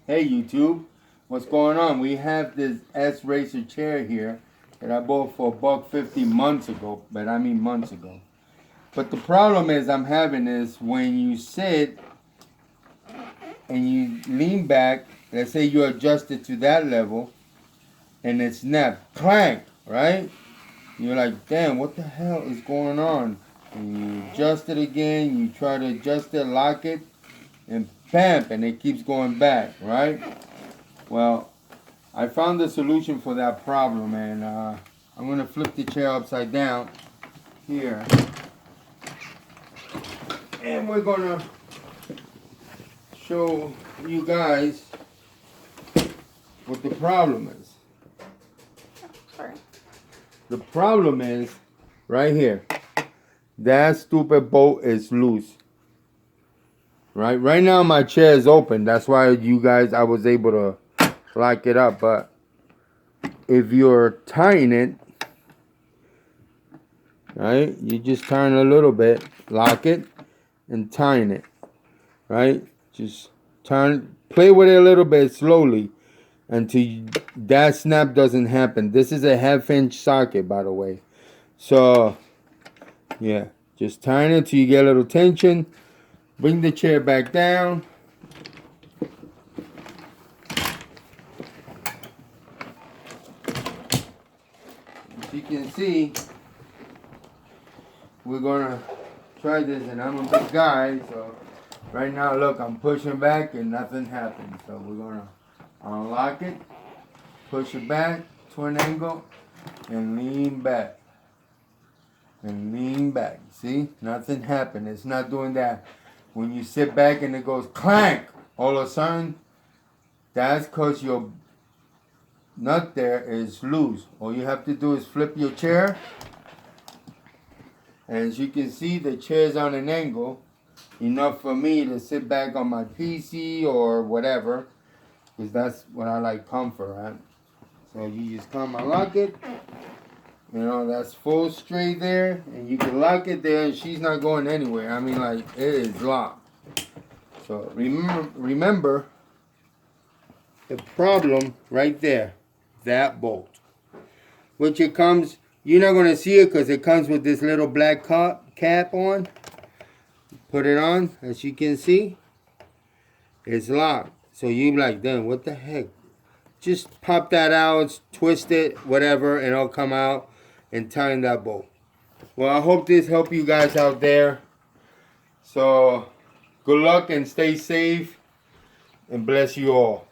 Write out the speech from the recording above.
Hey YouTube, what's going on? We have this S Racer chair here that I bought for $1.50 months ago, but I mean months ago. But the problem is I'm having is when you sit and you lean back, let's say you adjust it to that level, and it snaps, clank, right? You're like, damn, what the hell is going on? And you adjust it again, you try to adjust it, lock it, and bam, and it keeps going back, right? Well, I found the solution for that problem, and I'm going to flip the chair upside down here. And we're going to show you guys what the problem is. Sorry. The problem is right here. That stupid bolt is loose. Right now my chair is open. That's why I was able to lock it up. But if you're tying it, right, you just turn a little bit, lock it, and tying it, right? Just play with it a little bit slowly until that snap doesn't happen. This is a 1/2 inch socket, by the way. So, yeah, just tying it until you get a little tension. Bring the chair back down. As you can see, we're gonna try this, and I'm a big guy, so right now, look, I'm pushing back and nothing happens. So we're gonna unlock it, push it back to an angle, and lean back. And lean back. See? Nothing happened. It's not doing that. When you sit back and it goes clank, all of a sudden, that's because your nut there is loose. All you have to do is flip your chair. And as you can see, the chair is on an angle. Enough for me to sit back on my PC or whatever. Because that's what I like comfort, right? So you just come and lock it. You know, that's full straight there. And you can lock it there and she's not going anywhere. I mean, like, it is locked. So remember the problem right there. That bolt. Which it comes, you're not going to see it because it comes with this little black cap on. Put it on, as you can see. It's locked. So you're like, damn, what the heck? Just pop that out, twist it, whatever, and it'll come out and tighten that bolt. Well, I hope this helped you guys out there. So, good luck and stay safe, and bless you all.